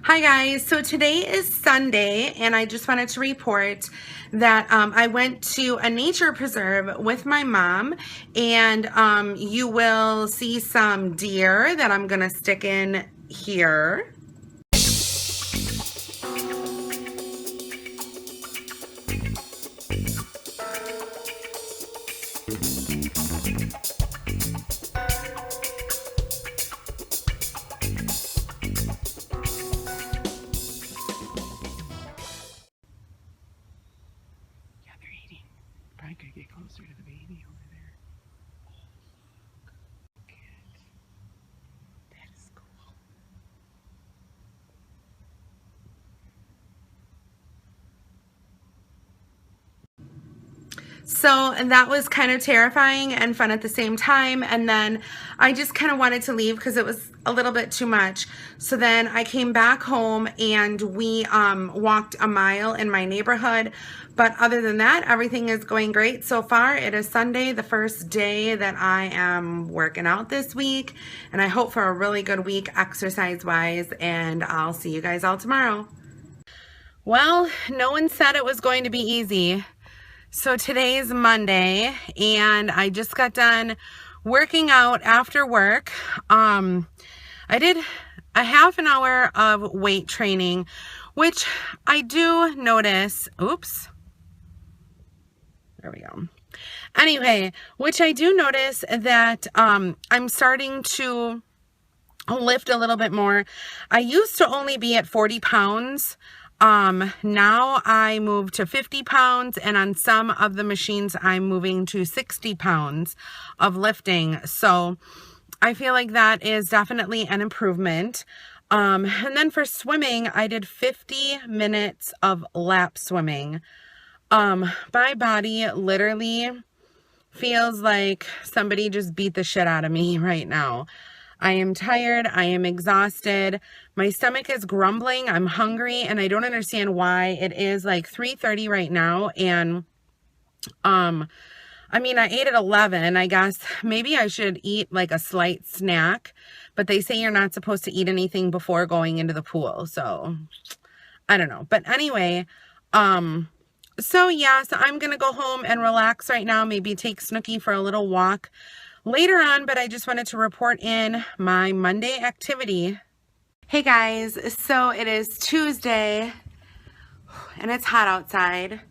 Hi guys, so today is Sunday and I just wanted to report that I went to a nature preserve with my mom, and you will see some deer that I'm gonna stick in here. I could get closer to the baby over there. Oh, look at that is cool. So that was kind of terrifying and fun at the same time, and then I just kind of wanted to leave because it was a little bit too much. So then I came back home and we walked a mile in my neighborhood, but other than that, everything is going great so far. It is Sunday, the first day that I am working out this week, and I hope for a really good week exercise wise, and I'll see you guys all tomorrow. Well, no one said it was going to be easy. So today's Monday and I just got done working out after work. I did a half an hour of weight training, which I do notice, oops, there we go. Anyway, which I do notice that I'm starting to lift a little bit more. I used to only be at 40 pounds. Now I moved to 50 pounds, and on some of the machines I'm moving to 60 pounds of lifting. So I feel like that is definitely an improvement. And then for swimming, I did 50 minutes of lap swimming. My body literally feels like somebody just beat the shit out of me right now. I am tired. I am exhausted. My stomach is grumbling. I'm hungry, and I don't understand why. It is like 3:30 right now, and I mean, I ate at 11. I guess maybe I should eat like a slight snack, but they say you're not supposed to eat anything before going into the pool, so I don't know. But anyway, so yeah, so I'm gonna go home and relax right now, maybe take Snooki for a little walk later on, but I just wanted to report in my Monday activity. Hey guys, so it is Tuesday and it's hot outside.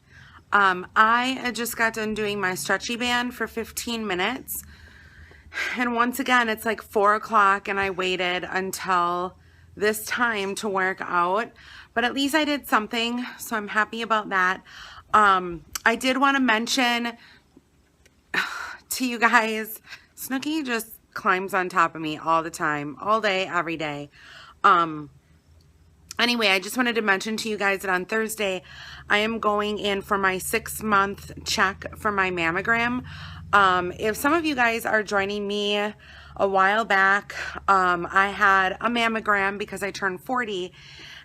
I just got done doing my stretchy band for 15 minutes. And once again, it's like 4 o'clock and I waited until this time to work out, but at least I did something, so I'm happy about that. I did want to mention to you guys, Snooki just climbs on top of me all the time, all day, every day. Anyway, I just wanted to mention to you guys that on Thursday, I am going in for my 6-month check for my mammogram. If some of you guys are joining me a while back, I had a mammogram because I turned 40.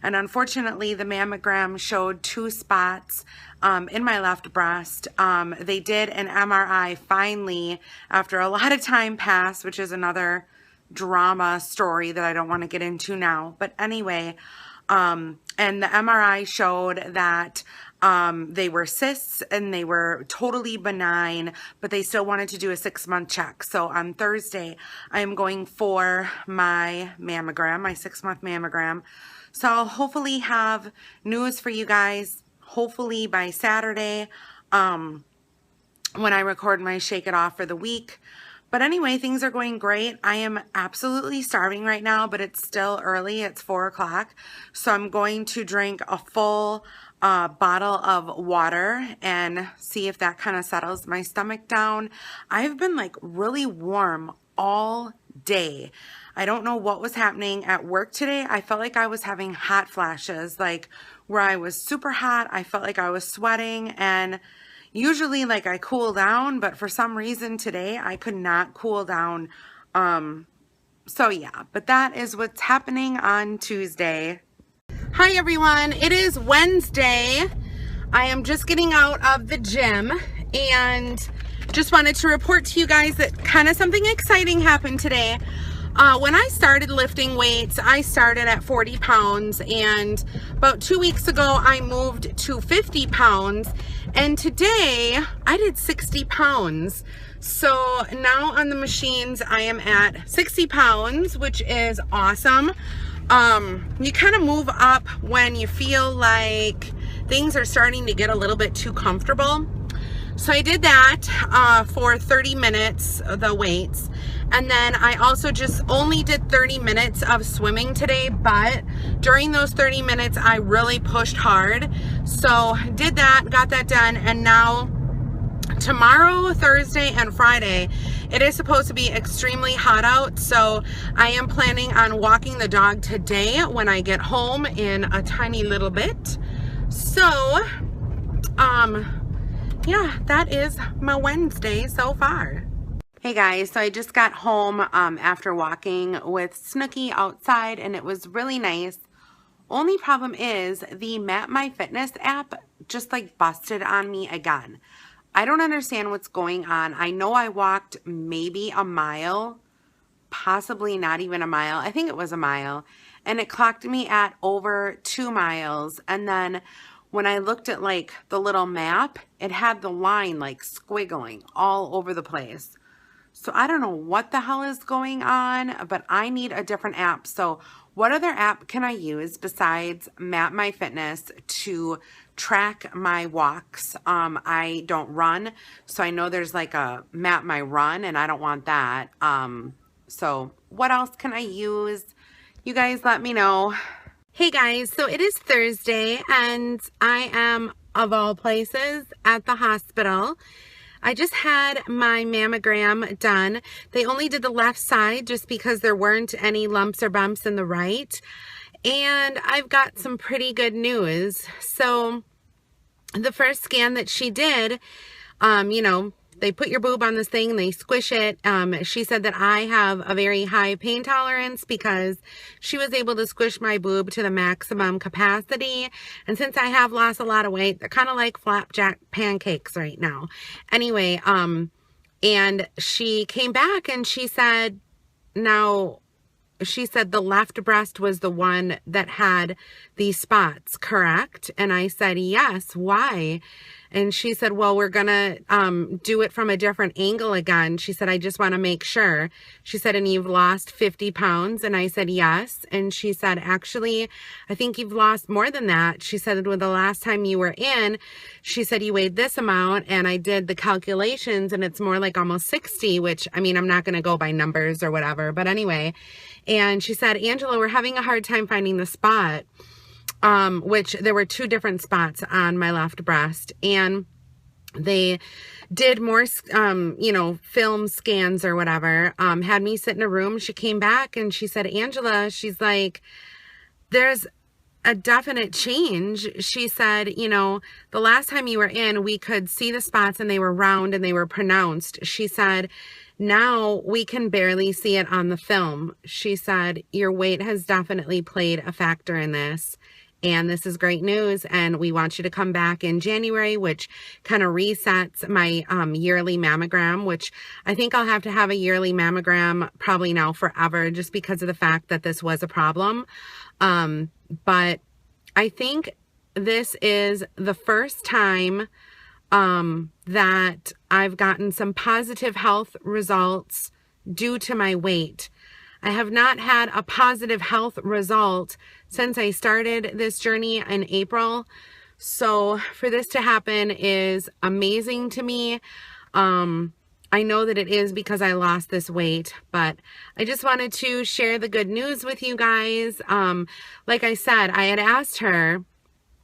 And unfortunately, the mammogram showed 2 spots in my left breast. They did an MRI finally after a lot of time passed, which is another drama story that I don't want to get into now. But anyway, and the MRI showed that they were cysts and they were totally benign, but they still wanted to do a 6-month check. So on Thursday, I am going for my mammogram, my 6-month mammogram. So I'll hopefully have news for you guys, hopefully by Saturday, when I record my Shake It Off for the week. But anyway, things are going great. I am absolutely starving right now, but it's still early. It's 4 o'clock. So I'm going to drink a full bottle of water and see if that kind of settles my stomach down. I've been like really warm all day. I don't know what was happening at work today. I felt like I was having hot flashes, like where I was super hot. I felt like I was sweating, and usually like I cool down, but for some reason today I could not cool down. So yeah, but that is what's happening on Tuesday. Hi everyone, it is Wednesday. I am just getting out of the gym and just wanted to report to you guys that kind of something exciting happened today. When I started lifting weights, I started at 40 pounds, and about 2 weeks ago I moved to 50 pounds, and today I did 60 pounds. So now on the machines I am at 60 pounds, which is awesome. You kind of move up when you feel like things are starting to get a little bit too comfortable. So I did that for 30 minutes, the weights. And then I also just only did 30 minutes of swimming today, but during those 30 minutes, I really pushed hard. So did that, got that done. And now tomorrow, Thursday, and Friday, it is supposed to be extremely hot out. So I am planning on walking the dog today when I get home in a tiny little bit. So, yeah, that is my Wednesday so far. Hey guys, so I just got home after walking with Snooki outside, and it was really nice. Only problem is the Mapmyfitness app just like busted on me again. I don't understand what's going on. I know I walked maybe a mile, possibly not even a mile. I think it was a mile, and it clocked me at over 2 miles. And then when I looked at like the little map, it had the line like squiggling all over the place. So I don't know what the hell is going on, but I need a different app. So what other app can I use besides Mapmyfitness to track my walks? I don't run, so I know there's like a Mapmyrun, and I don't want that. So what else can I use? You guys let me know. Hey guys, so it is Thursday, and I am, of all places, at the hospital. I just had my mammogram done. They only did the left side just because there weren't any lumps or bumps in the right. And I've got some pretty good news. So the first scan that she did, you know, they put your boob on this thing and they squish it. She said that I have a very high pain tolerance because she was able to squish my boob to the maximum capacity. And since I have lost a lot of weight, they're kind of like flapjack pancakes right now. Anyway, and she came back and she said, she said the left breast was the one that had these spots, correct? And I said, yes, why? And she said, well, we're gonna do it from a different angle again. She said, I just want to make sure. She said, and you've lost 50 pounds. And I said, yes. And she said, actually, I think you've lost more than that. She said, well, the last time you were in, she said, you weighed this amount. And I did the calculations and it's more like almost 60, which, I mean, I'm not going to go by numbers or whatever. But anyway, and she said, Angela, we're having a hard time finding the spot. Which there were 2 different spots on my left breast, and they did more, you know, film scans or whatever, had me sit in a room. She came back and she said, Angela, she's like, there's a definite change. She said, you know, the last time you were in, we could see the spots and they were round and they were pronounced. She said, now we can barely see it on the film. She said, your weight has definitely played a factor in this. And this is great news, and we want you to come back in January, which kind of resets my yearly mammogram, which I think I'll have to have a yearly mammogram probably now forever just because of the fact that this was a problem. But I think this is the first time that I've gotten some positive health results due to my weight. I have not had a positive health result since I started this journey in April. So for this to happen is amazing to me. I know that it is because I lost this weight, but I just wanted to share the good news with you guys. Like I said, I had asked her,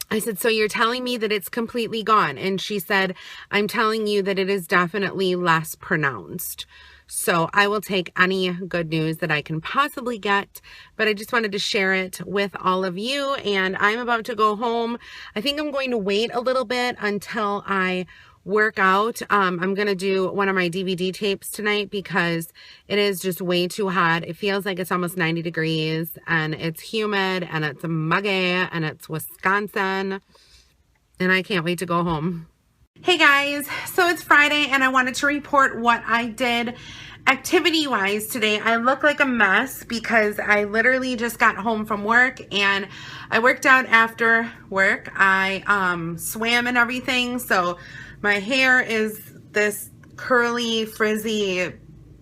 I said, so you're telling me that it's completely gone? And she said, I'm telling you that it is definitely less pronounced. So I will take any good news that I can possibly get, but I just wanted to share it with all of you. And I'm about to go home. I think I'm going to wait a little bit until I work out. I'm going to do one of my DVD tapes tonight because it is just way too hot. It feels like it's almost 90 degrees and it's humid and it's muggy and it's Wisconsin. And I can't wait to go home. Hey guys, so it's Friday and I wanted to report what I did activity-wise today. I look like a mess because I literally just got home from work and I worked out after work. I swam and everything, so my hair is this curly, frizzy,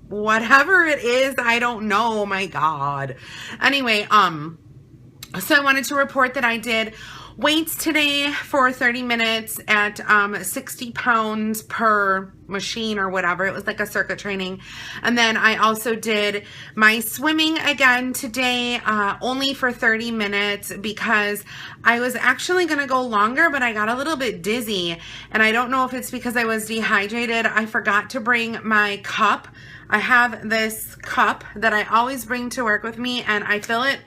whatever it is, I don't know, oh my God. Anyway, so I wanted to report that I did weights today for 30 minutes at 60 pounds per machine or whatever. It was like a circuit training. And then I also did my swimming again today, only for 30 minutes because I was actually going to go longer, but I got a little bit dizzy. And I don't know if it's because I was dehydrated. I forgot to bring my cup. I have this cup that I always bring to work with me and I fill it.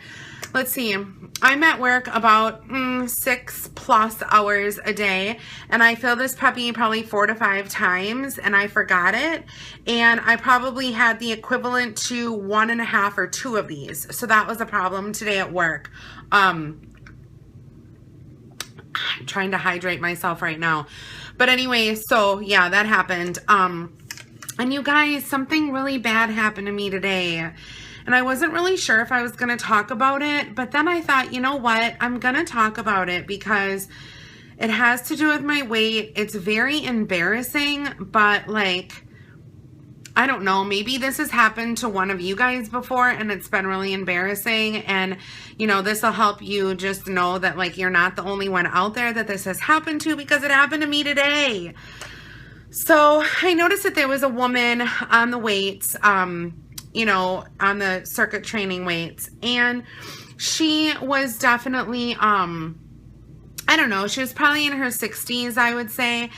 Let's see, I'm at work about 6+ hours a day and I fill this puppy probably 4 to 5 times and I forgot it, and I probably had the equivalent to 1.5 or 2 of these. So that was a problem today at work. I'm trying to hydrate myself right now. But anyway, so yeah, that happened. And you guys, something really bad happened to me today. And I wasn't really sure if I was going to talk about it, but then I thought, you know what? I'm going to talk about it because it has to do with my weight. It's very embarrassing, but like, I don't know, maybe this has happened to one of you guys before and it's been really embarrassing. And, you know, this will help you just know that like, you're not the only one out there that this has happened to, because it happened to me today. So I noticed that there was a woman on the weights, you know, on the circuit training weights, and she was definitely, I don't know, she was probably in her 60s, I would say,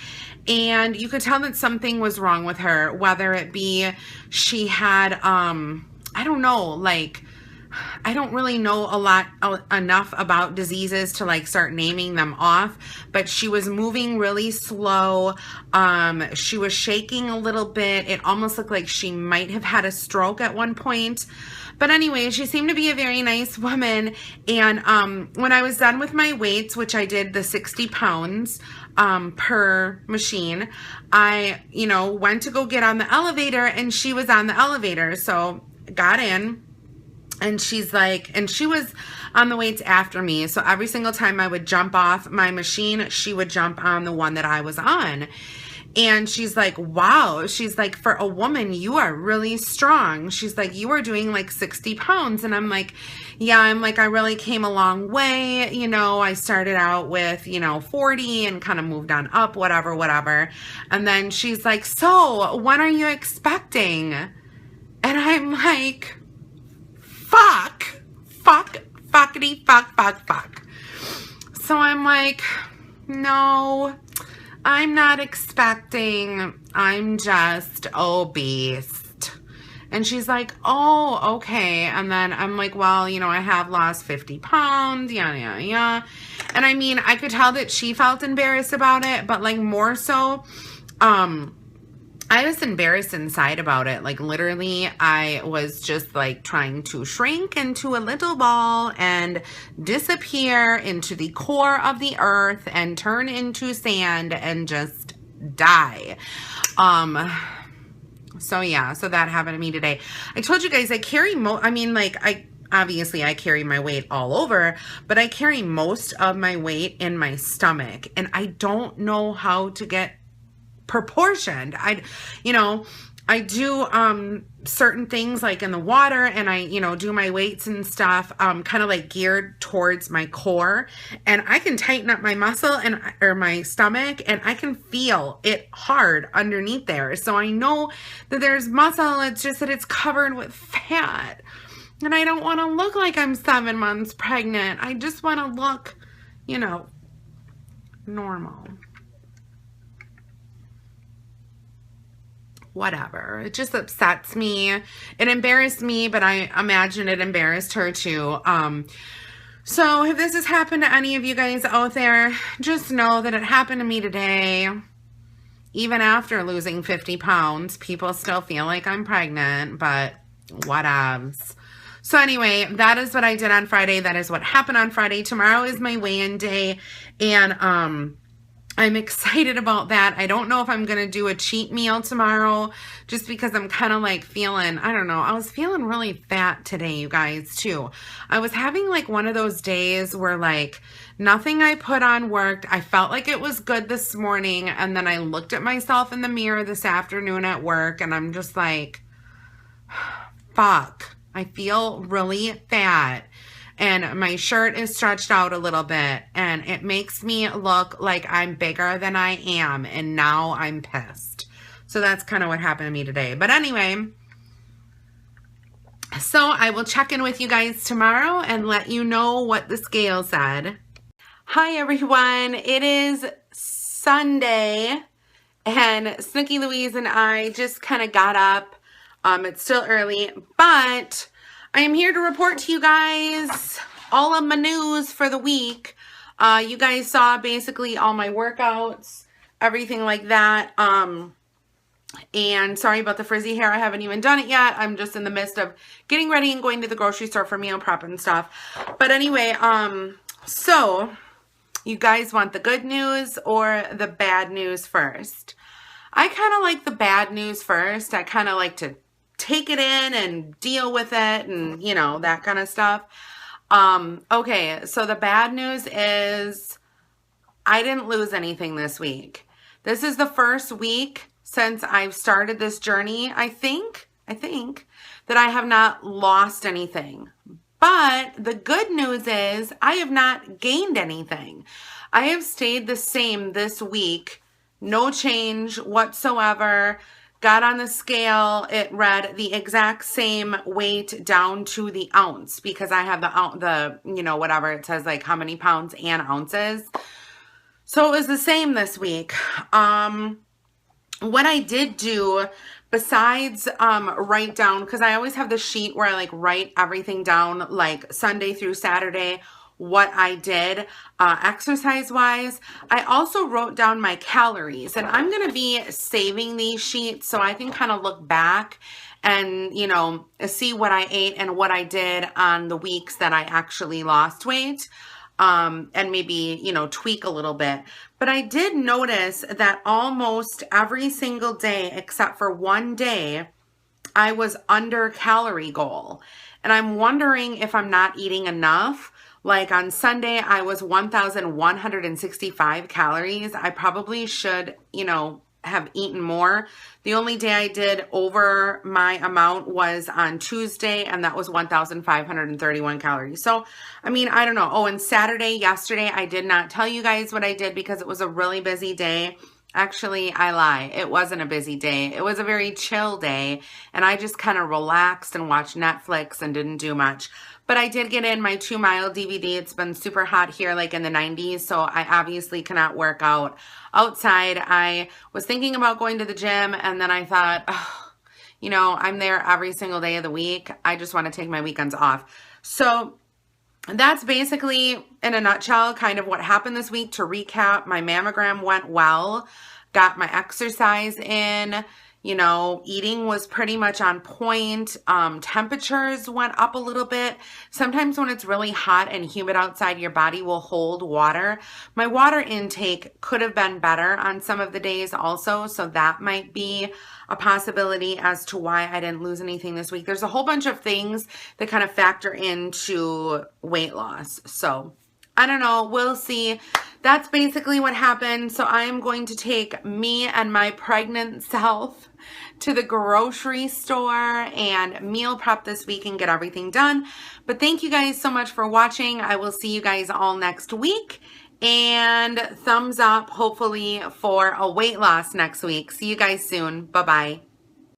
and you could tell that something was wrong with her, whether it be she had, I don't know, like, I don't really know enough about diseases to like start naming them off, but she was moving really slow. She was shaking a little bit. It almost looked like she might have had a stroke at one point. But anyway, she seemed to be a very nice woman. And when I was done with my weights, which I did the 60 pounds per machine, I, you know, went to go get on the elevator and she was on the elevator. So got in. And she's like, and she was on the weights after me. So every single time I would jump off my machine, she would jump on the one that I was on. And she's like, wow. She's like, for a woman, you are really strong. She's like, you are doing like 60 pounds. And I'm like, yeah, I'm like, I really came a long way. You know, I started out with, you know, 40 and kind of moved on up, whatever. And then she's like, so when are you expecting? And I'm like, fuck. So I'm like, no, I'm not expecting, I'm just obese. And she's like, oh, okay. And then I'm like, well, you know, I have lost 50 pounds, yeah. And I mean, I could tell that she felt embarrassed about it, but like more so, I was embarrassed inside about it. Like literally, I was just like trying to shrink into a little ball and disappear into the core of the earth and turn into sand and just die. So yeah, so that happened to me today. I told you guys I carry obviously I carry my weight all over, but I carry most of my weight in my stomach, and I don't know how to get proportioned. I do certain things like in the water, and I, you know, do my weights and stuff kind of like geared towards my core, and I can tighten up my muscle or my stomach, and I can feel it hard underneath there. So I know that there's muscle, it's just that it's covered with fat, and I don't want to look like I'm 7 months pregnant. I just want to look, you know, normal. Whatever. It just upsets me. It embarrassed me, but I imagine it embarrassed her too. So if this has happened to any of you guys out there, just know that it happened to me today. Even after losing 50 pounds, people still feel like I'm pregnant, but whatevs. So anyway, that is what I did on Friday. That is what happened on Friday. Tomorrow is my weigh-in day, and I'm excited about that. I don't know if I'm going to do a cheat meal tomorrow just because I'm kind of like feeling, I don't know, I was feeling really fat today, you guys, too. I was having like one of those days where like nothing I put on worked. I felt like it was good this morning, and then I looked at myself in the mirror this afternoon at work, and I'm just like, fuck, I feel really fat. And my shirt is stretched out a little bit, and it makes me look like I'm bigger than I am, and now I'm pissed. So that's kind of what happened to me today. But anyway, so I will check in with you guys tomorrow and let you know what the scale said. Hi everyone, it is Sunday, and Snooky Louise and I just kind of got up. It's still early, but I am here to report to you guys all of my news for the week. You guys saw basically all my workouts, everything like that. And sorry about the frizzy hair. I haven't even done it yet. I'm just in the midst of getting ready and going to the grocery store for meal prep and stuff. But anyway, so you guys want the good news or the bad news first? I kind of like the bad news first. I kind of like to take it in and deal with it and, you know, that kind of stuff. Okay, so the bad news is I didn't lose anything this week. This is the first week since I've started this journey, I think, that I have not lost anything. But the good news is I have not gained anything. I have stayed the same this week, no change whatsoever. Got on the scale, it read the exact same weight down to the ounce because I have the you know, whatever it says, like how many pounds and ounces. So it was the same this week. What I did do besides write down, because I always have the sheet where I like write everything down, like Sunday through Saturday, what I did exercise wise. I also wrote down my calories, and I'm going to be saving these sheets so I can kind of look back and, you know, see what I ate and what I did on the weeks that I actually lost weight, and maybe, you know, tweak a little bit. But I did notice that almost every single day except for one day, I was under calorie goal. And I'm wondering if I'm not eating enough. Like on Sunday, I was 1,165 calories. I probably should, you know, have eaten more. The only day I did over my amount was on Tuesday, and that was 1,531 calories. So, I mean, I don't know. Oh, and Saturday, yesterday, I did not tell you guys what I did because it was a really busy day. Actually, I lie. It wasn't a busy day. It was a very chill day, and I just kind of relaxed and watched Netflix and didn't do much. But I did get in my 2 mile DVD. It's been super hot here, like in the 90s, so I obviously cannot work out outside. I was thinking about going to the gym, and then I thought, oh, you know, I'm there every single day of the week. I just want to take my weekends off. So that's basically, in a nutshell, kind of what happened this week. To recap, my mammogram went well, got my exercise in, you know, eating was pretty much on point. Temperatures went up a little bit. Sometimes when it's really hot and humid outside, your body will hold water. My water intake could have been better on some of the days also, so that might be a possibility as to why I didn't lose anything this week. There's a whole bunch of things that kind of factor into weight loss. So I don't know. We'll see. That's basically what happened. So I am going to take me and my pregnant self to the grocery store and meal prep this week and get everything done. But thank you guys so much for watching. I will see you guys all next week. And thumbs up, hopefully, for a weight loss next week. See you guys soon. Bye-bye.